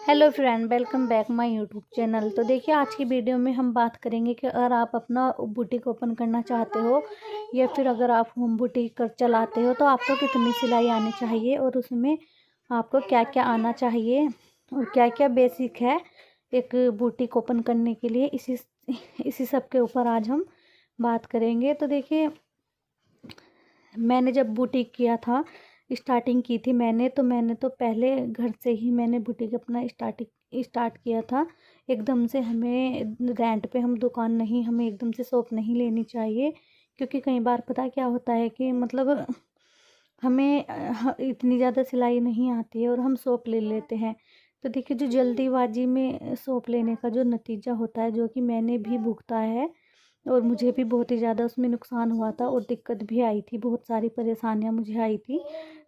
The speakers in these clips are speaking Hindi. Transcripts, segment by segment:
Hello friend, welcome back my YouTube channel. तो देखिए, आज की वीडियो में हम बात करेंगे कि अगर आप अपना बुटीक ओपन करना चाहते हो या फिर अगर आप होम बुटीक कर चलाते हो तो आपको कितनी सिलाई आनी चाहिए और उसमें आपको क्या क्या आना चाहिए और क्या क्या बेसिक है एक बुटीक ओपन करने के लिए। इसी सब के ऊपर आज हम बात करेंगे। तो देखिए, मैंने जब बुटीक किया था, स्टार्टिंग की थी मैंने तो पहले घर से ही मैंने बुटीक अपना स्टार्ट किया था। एकदम से हमें रेंट पे हम दुकान नहीं, हमें एकदम से शॉप नहीं लेनी चाहिए, क्योंकि कई बार पता क्या होता है कि मतलब हमें इतनी ज़्यादा सिलाई नहीं आती है और हम शॉप ले लेते हैं। तो देखिए, जो जल्दीबाजी में शॉप लेने का जो नतीजा होता है, जो कि मैंने भी भुगता है और मुझे भी बहुत ही ज़्यादा उसमें नुकसान हुआ था और दिक्कत भी आई थी, बहुत सारी परेशानियाँ मुझे आई थी।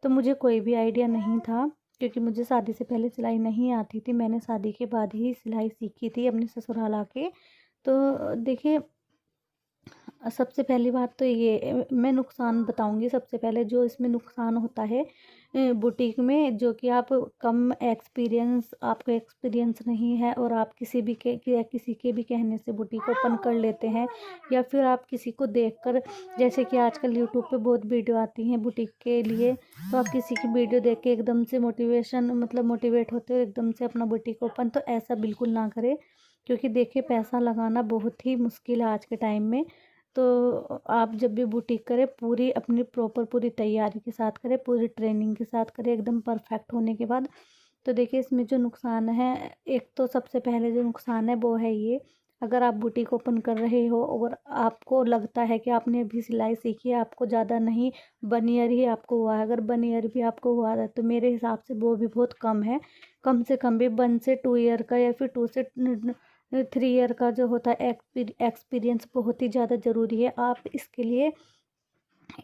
तो मुझे कोई भी आइडिया नहीं था, क्योंकि मुझे शादी से पहले सिलाई नहीं आती थी। मैंने शादी के बाद ही सिलाई सीखी थी अपने ससुराल आके। तो देखिए, सबसे पहली बात तो ये मैं नुकसान बताऊंगी। सबसे पहले जो इसमें नुकसान होता है बुटीक में, जो कि आप कम एक्सपीरियंस आपका एक्सपीरियंस नहीं है और आप किसी के भी कहने से बुटीक ओपन कर लेते हैं, या फिर आप किसी को देखकर, जैसे कि आजकल यूट्यूब पे बहुत वीडियो आती हैं बुटीक के लिए, तो आप किसी की वीडियो देख के एकदम से मोटिवेट होते हो एकदम से अपना बुटीक ओपन। तो ऐसा बिल्कुल ना करें, क्योंकि देखिए, पैसा लगाना बहुत ही मुश्किल है आज के टाइम में। तो आप जब भी बुटीक करें, पूरी अपनी पूरी तैयारी के साथ करें, पूरी ट्रेनिंग के साथ करें, एकदम परफेक्ट होने के बाद। तो देखिए, इसमें जो नुकसान है, एक तो सबसे पहले जो नुकसान है वो है ये। अगर आप बुटीक ओपन कर रहे हो और आपको लगता है कि आपने अभी सिलाई सीखी है, आपको ज़्यादा नहीं, 1 ईयर ही आपको हुआ है, अगर 1 ईयर भी आपको हुआ है तो मेरे हिसाब से वो भी बहुत कम है। कम से कम भी 1 से 2 ईयर का या फिर 2 से 3 ईयर का जो होता है एक्सपीरियंस बहुत ही ज़्यादा ज़रूरी है। आप इसके लिए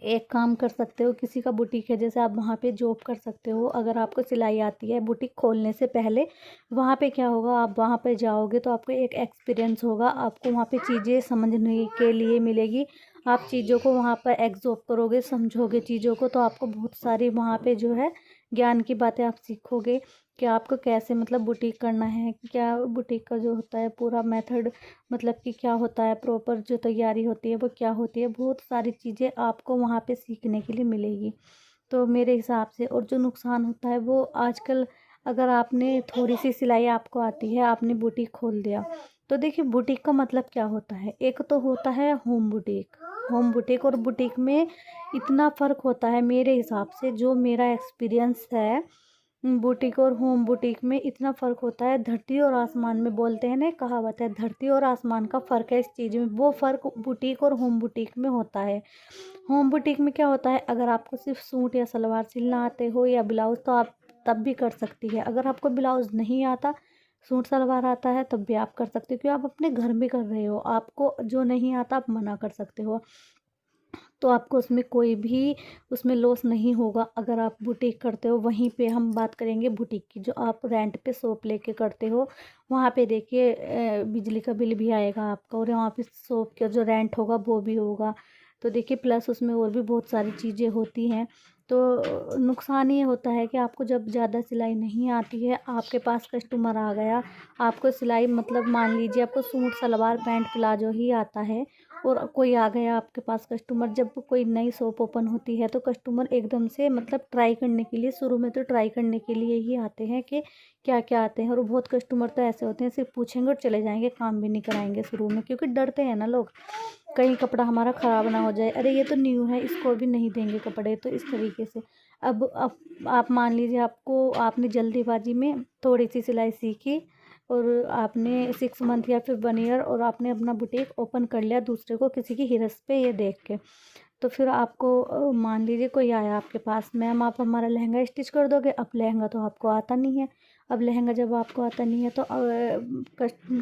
एक काम कर सकते हो, किसी का बुटीक है जैसे, आप वहाँ पे जॉब कर सकते हो। अगर आपको सिलाई आती है बुटीक खोलने से पहले, वहाँ पे क्या होगा, आप वहाँ पे जाओगे तो आपको एक एक्सपीरियंस होगा, आपको वहाँ पे चीज़ें समझने के लिए मिलेगी। आप चीज़ों को वहाँ पर एब्जॉर्ब करोगे, समझोगे चीज़ों को, तो आपको बहुत सारी वहाँ पे जो है ज्ञान की बातें आप सीखोगे कि आपको कैसे मतलब बुटीक करना है, क्या बुटीक का जो होता है पूरा मेथड, मतलब कि क्या होता है, प्रॉपर जो तैयारी होती है वो क्या होती है। बहुत सारी चीज़ें आपको वहाँ पे सीखने के लिए मिलेगी। तो मेरे हिसाब से, और जो नुकसान होता है वो आजकल, अगर आपने थोड़ी सी सिलाई आपको आती है, आपने बुटीक खोल दिया, तो देखिए, बुटीक का मतलब क्या होता है। एक तो होता है होम बुटीक और बुटीक में इतना फ़र्क होता है मेरे हिसाब से, जो मेरा एक्सपीरियंस है। बुटीक और होम बुटीक में इतना फ़र्क होता है, धरती और आसमान में, बोलते हैं ना, एक कहावत है, धरती और आसमान का फ़र्क है इस चीज़ में। वो फ़र्क बुटीक और होम बुटीक में होता है। होम बुटीक में क्या होता है, अगर आपको सिर्फ सूट या सलवार सिलना आते हो या ब्लाउज़, तो आप तब भी कर सकती है। अगर आपको ब्लाउज़ नहीं आता, सूट सलवार आता है, तब भी आप कर सकते हो, क्योंकि आप अपने घर में कर रहे हो। आपको जो नहीं आता आप मना कर सकते हो, तो आपको उसमें कोई भी उसमें लॉस नहीं होगा। अगर आप बुटीक करते हो, वहीं पे हम बात करेंगे बुटीक की, जो आप रेंट पे शॉप लेके करते हो, वहाँ पे देखिए बिजली का बिल भी आएगा आपका, और वहाँ पे शॉप का जो रेंट होगा वो भी होगा। तो देखिए, प्लस उसमें और भी बहुत सारी चीज़ें होती हैं। तो नुकसान ये होता है कि आपको जब ज़्यादा सिलाई नहीं आती है, आपके पास कस्टमर आ गया, आपको सिलाई, मतलब मान लीजिए आपको सूट सलवार पैंट प्लाजो ही आता है और कोई आ गया आपके पास कस्टमर। जब कोई नई शॉप ओपन होती है तो कस्टमर एकदम से, मतलब ट्राई करने के लिए, शुरू में तो ट्राई करने के लिए ही आते हैं कि क्या क्या आते हैं। और बहुत कस्टमर तो ऐसे होते हैं, सिर्फ पूछेंगे और चले जाएंगे, काम भी नहीं कराएंगे शुरू में, क्योंकि डरते हैं ना लोग, कहीं कपड़ा हमारा ख़राब ना हो जाए, अरे ये तो न्यू है, इसको भी नहीं देंगे कपड़े, तो इस तरीके से। अब आप मान लीजिए, आपने जल्दीबाजी में थोड़ी सी सिलाई सीखी और आपने 6 मंथ या फिर 1 ईयर और आपने अपना बुटीक ओपन कर लिया दूसरे को, किसी की हिरस पे ये देख के। तो फिर आपको मान लीजिए कोई आया आपके पास, मैम आप हमारा लहंगा स्टिच कर दोगे। अब लहंगा तो आपको आता नहीं है। अब लहंगा जब आपको आता नहीं है तो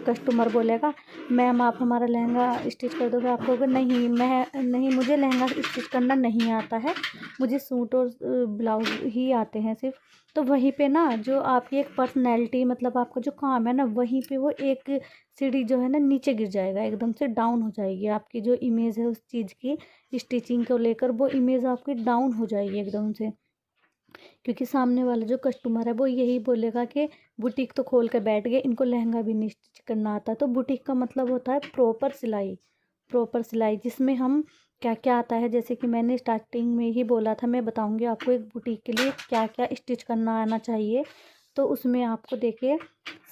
कस्टमर बोलेगा, मैम आप हमारा लहंगा स्टिच कर दोगे। आप कहोगे, नहीं, मैं नहीं, मुझे लहंगा स्टिच करना नहीं आता है, मुझे सूट और ब्लाउज ही आते हैं सिर्फ। तो वहीं पे ना, जो आपकी एक पर्सनैलिटी, मतलब आपका जो काम है ना, वहीं पे वो एक सीढ़ी जो है ना नीचे गिर जाएगा, एकदम से डाउन हो जाएगी। आपकी जो इमेज है उस चीज़ की, स्टिचिंग को लेकर, वो इमेज आपकी डाउन हो जाएगी एकदम से। क्योंकि सामने वाला जो कस्टमर है वो यही बोलेगा कि बुटीक तो खोल के बैठ गए, इनको लहंगा भी नहीं स्टिच करना आता। तो बुटीक का मतलब होता है प्रॉपर सिलाई, प्रॉपर सिलाई जिसमें हम क्या क्या आता है, जैसे कि मैंने स्टार्टिंग में ही बोला था, मैं बताऊंगी आपको एक बुटीक के लिए क्या क्या स्टिच करना आना चाहिए। तो उसमें आपको देखिए,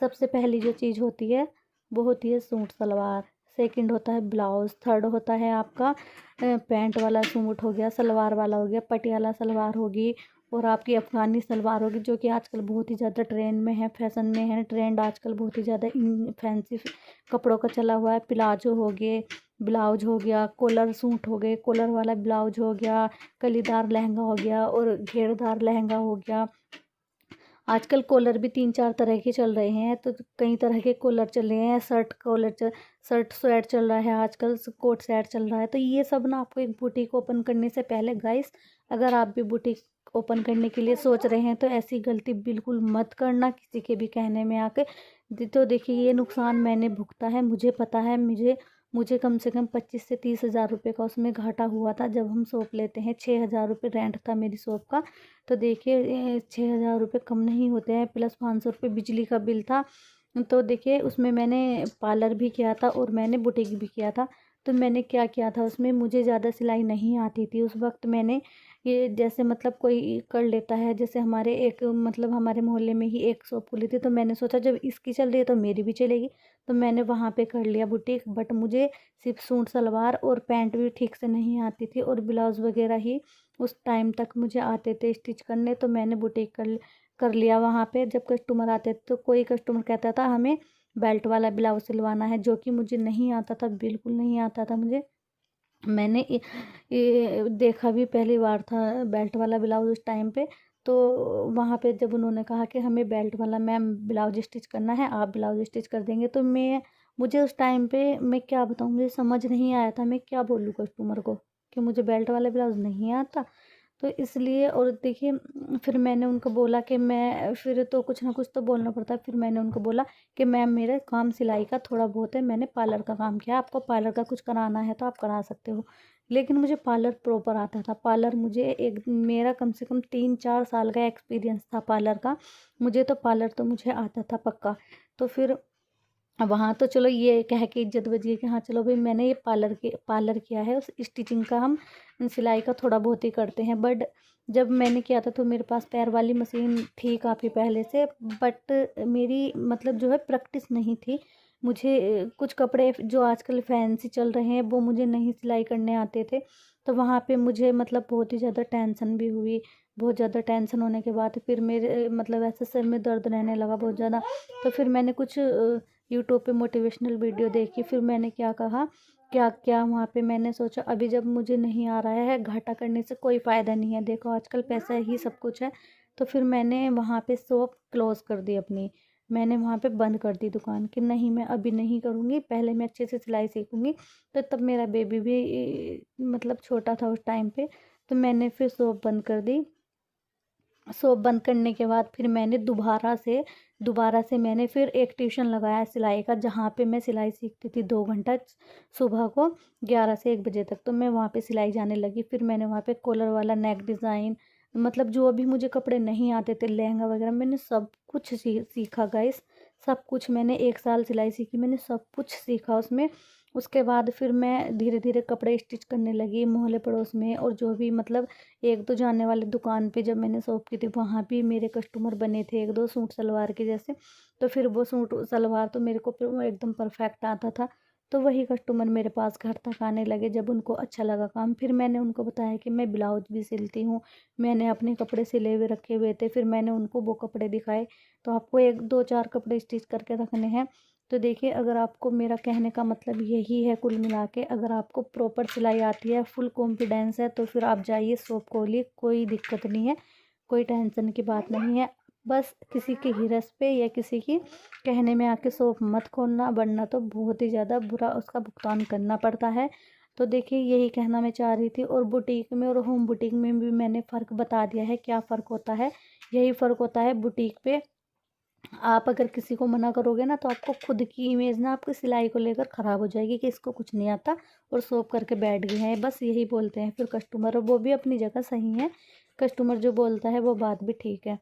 सबसे पहली जो चीज़ होती है वो होती है सूट सलवार, सेकंड होता है ब्लाउज, थर्ड होता है आपका पैंट वाला सूट हो गया, सलवार वाला हो गया, पटियाला सलवार होगी, और आपकी अफ़गानी सलवार होगी, जो कि आजकल बहुत ही ज़्यादा ट्रेंड में है, फैशन में है। ट्रेंड आजकल बहुत ही ज़्यादा इन फैंसी कपड़ों का चला हुआ है। प्लाजो हो गए, ब्लाउज हो गया, कॉलर सूट हो गए, कॉलर वाला ब्लाउज हो गया, कलीदार लहंगा हो गया और घेरदार लहंगा हो गया। आजकल कॉलर भी 3-4 तरह के चल रहे हैं, तो कई तरह के कॉलर चल रहे हैं। शर्ट सेट चल रहा है आजकल, कोट सेट चल रहा है। तो ये सब ना आपको एक बुटीक ओपन करने से पहले गाइस, अगर आप भी बुटीक ओपन करने के लिए सोच रहे हैं तो ऐसी गलती बिल्कुल मत करना किसी के भी कहने में आके। तो देखिए, ये नुकसान मैंने भुगता है, मुझे पता है। मुझे कम से कम 25 से 30 हज़ार रुपये का उसमें घाटा हुआ था। जब हम शॉप लेते हैं, 6 हज़ार रुपये रेंट था मेरी शॉप का। तो देखिए 6 हज़ार रुपये कम नहीं होते हैं, प्लस 500 रुपये बिजली का बिल था। तो देखिए, उसमें मैंने पार्लर भी किया था और मैंने बुटीक भी किया था। तो मैंने क्या किया था उसमें, मुझे ज़्यादा सिलाई नहीं आती थी उस वक्त। मैंने ये जैसे मतलब कोई कर लेता है, जैसे हमारे एक मतलब हमारे मोहल्ले में ही एक शॉप खुली थी, तो मैंने सोचा जब इसकी चल रही है तो मेरी भी चलेगी। तो मैंने वहाँ पे कर लिया बुटीक। बट मुझे सिर्फ सूट सलवार और पैंट भी ठीक से नहीं आती थी, और ब्लाउज़ वगैरह ही उस टाइम तक मुझे आते थे स्टिच करने। तो मैंने बुटीक कर लिया वहाँ पे। जब कस्टमर आते थे तो कोई कस्टमर कहता था हमें बेल्ट वाला ब्लाउज सिलवाना है, जो कि मुझे नहीं आता था, बिल्कुल नहीं आता था मुझे। मैंने ये देखा भी पहली बार था बेल्ट वाला ब्लाउज उस टाइम पे। तो वहाँ पे जब उन्होंने कहा कि हमें बेल्ट वाला मैम ब्लाउज स्टिच करना है, आप ब्लाउज स्टिच कर देंगे, तो मुझे उस टाइम पे मैं क्या बताऊँ, मुझे समझ नहीं आया था मैं क्या बोलूँ कस्टमर को कि मुझे बेल्ट वाला ब्लाउज नहीं आता। तो इसलिए, और देखिए फिर मैंने उनको बोला कि मैं फिर तो कुछ ना कुछ तो बोलना पड़ता है। फिर मैंने उनको बोला कि मैम मेरा काम सिलाई का थोड़ा बहुत है, मैंने पार्लर का काम किया, आपको पार्लर का कुछ कराना है तो आप करा सकते हो। लेकिन मुझे पार्लर प्रॉपर आता था। पार्लर मुझे एक मेरा कम से कम 3-4 साल का एक्सपीरियंस था पार्लर का। मुझे आता था पक्का। तो फिर वहाँ तो चलो ये कह के इज्जत बची कि हाँ चलो भाई मैंने ये पार्लर किया है, उस स्टिचिंग का हम सिलाई का थोड़ा बहुत ही करते हैं। बट जब मैंने किया था तो मेरे पास पैर वाली मशीन थी काफ़ी पहले से। बट मेरी मतलब जो है प्रैक्टिस नहीं थी। मुझे कुछ कपड़े जो आजकल फैंसी चल रहे हैं वो मुझे नहीं सिलाई करने आते थे। तो वहाँ पे मुझे मतलब बहुत ही ज़्यादा टेंशन भी हुई। बहुत ज़्यादा टेंशन होने के बाद फिर मेरे मतलब ऐसे सिर में दर्द रहने लगा बहुत ज़्यादा। तो फिर मैंने कुछ यूट्यूब पे मोटिवेशनल वीडियो देखी। फिर मैंने क्या कहा, क्या क्या वहाँ पे मैंने सोचा अभी जब मुझे नहीं आ रहा है, घाटा करने से कोई फ़ायदा नहीं है, देखो आजकल पैसा ही सब कुछ है। तो फिर मैंने वहाँ पे शॉप क्लोज़ कर दी अपनी। मैंने वहाँ पे बंद कर दी दुकान कि नहीं मैं अभी नहीं करूँगी, पहले मैं अच्छे से सिलाई सीखूँगी। तो तब मेरा बेबी भी मतलब छोटा था उस टाइम पे। तो मैंने फिर शॉप बंद कर दी। शॉप बंद करने के बाद फिर मैंने दोबारा से मैंने फिर एक ट्यूशन लगाया सिलाई का, जहाँ पे मैं सिलाई सीखती थी 2 घंटा सुबह को 11 से 1 बजे तक। तो मैं वहाँ पे सिलाई जाने लगी। फिर मैंने वहाँ पे कॉलर वाला नेक डिज़ाइन, मतलब जो अभी मुझे कपड़े नहीं आते थे लहंगा वगैरह, मैंने सब कुछ सीखा गाइस। सब कुछ मैंने 1 साल सिलाई सीखी, मैंने सब कुछ सीखा उसमें। उसके बाद फिर मैं धीरे धीरे कपड़े स्टिच करने लगी मोहल्ले पड़ोस में, और जो भी मतलब एक दो जाने वाले दुकान पे जब मैंने शॉप की थी वहाँ भी मेरे कस्टमर बने थे, एक दो सूट सलवार के जैसे। तो फिर वो सूट सलवार तो मेरे को एकदम परफेक्ट आता था। तो वही कस्टमर मेरे पास घर तक आने लगे जब उनको अच्छा लगा काम। फिर मैंने उनको बताया कि मैं ब्लाउज भी सिलती हूँ, मैंने अपने कपड़े सिले हुए रखे हुए थे। फिर मैंने उनको वो कपड़े दिखाए। तो आपको 1-2-4 कपड़े स्टिच करके रखने हैं। तो देखिए, अगर आपको मेरा कहने का मतलब यही है कुल मिला के, अगर आपको प्रॉपर सिलाई आती है, फुल कॉन्फिडेंस है, तो फिर आप जाइए शॉप खोलिए, कोई दिक्कत नहीं है, कोई टेंशन की बात नहीं है। बस किसी की हिरस पे या किसी की कहने में आके शॉप मत खोलना, वरना तो बहुत ही ज़्यादा बुरा उसका भुगतान करना पड़ता है। तो देखिए, यही कहना मैं चाह रही थी। और बुटीक में और होम बुटीक में भी मैंने फ़र्क बता दिया है, क्या फ़र्क होता है। यही फ़र्क होता है बुटीक पे आप अगर किसी को मना करोगे ना, तो आपको खुद की इमेज ना आपकी सिलाई को लेकर ख़राब हो जाएगी कि इसको कुछ नहीं आता और शॉप करके बैठ गए हैं, बस यही बोलते हैं फिर कस्टमर। और वो भी अपनी जगह सही है, कस्टमर जो बोलता है वो बात भी ठीक है।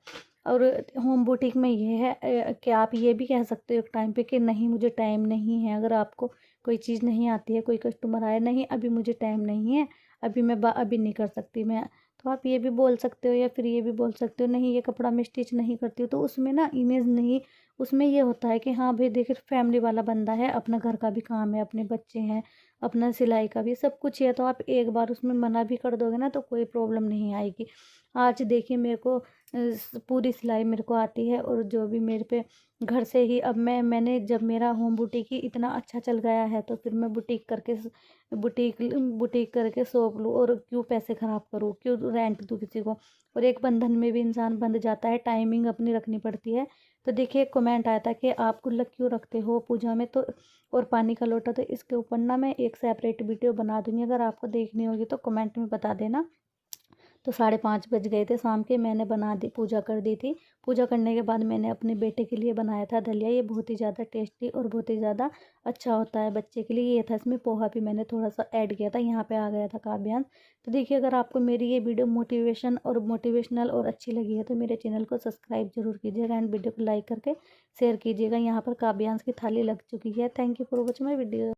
और होम बुटीक में ये है कि आप ये भी कह सकते हो एक टाइम पे कि नहीं मुझे टाइम नहीं है। अगर आपको कोई चीज़ नहीं आती है, कोई कस्टमर आए, नहीं अभी मुझे टाइम नहीं है, अभी मैं अभी नहीं कर सकती मैं, तो आप ये भी बोल सकते हो। या फिर ये भी बोल सकते हो नहीं ये कपड़ा मैं स्टिच नहीं करती हूँ, तो उसमें ना इमेज नहीं, उसमें ये होता है कि हाँ भाई देखिए फैमिली वाला बंदा है, अपना घर का भी काम है, अपने बच्चे हैं, अपना सिलाई का भी सब कुछ है। तो आप एक बार उसमें मना भी कर दोगे ना तो कोई प्रॉब्लम नहीं आएगी। आज देखिए मेरे को पूरी सिलाई मेरे को आती है, और जो भी मेरे पे घर से ही अब मैंने जब मेरा होम बुटीक ही इतना अच्छा चल गया है तो फिर मैं बुटीक बुटीक करके शॉप लूँ, और क्यों पैसे ख़राब करूँ, क्यों रेंट दूँ किसी को। और एक बंधन में भी इंसान बंध जाता है, टाइमिंग अपनी रखनी पड़ती है। तो देखिए एक कमेंट आया था कि आप गुल्लक क्यों रखते हो पूजा में, तो और पानी का लोटा, तो इसके ऊपर ना मैं एक सेपरेट वीडियो बना दूंगी, अगर आपको देखनी होगी तो कमेंट में बता देना। तो 5:30 बज गए थे शाम के, मैंने बना दी, पूजा कर दी थी। पूजा करने के बाद मैंने अपने बेटे के लिए बनाया था दलिया, ये बहुत ही ज़्यादा टेस्टी और बहुत ही ज़्यादा अच्छा होता है बच्चे के लिए। ये था, इसमें पोहा भी मैंने थोड़ा सा ऐड किया था, यहाँ पे आ गया था काव्यांश। तो देखिए अगर आपको मेरी ये वीडियो मोटिवेशनल और अच्छी लगी है तो मेरे चैनल को सब्सक्राइब जरूर कीजिएगा, एंड वीडियो को लाइक करके शेयर कीजिएगा। यहाँ पर काव्यांश की थाली लग चुकी है। Thank you for watching my video.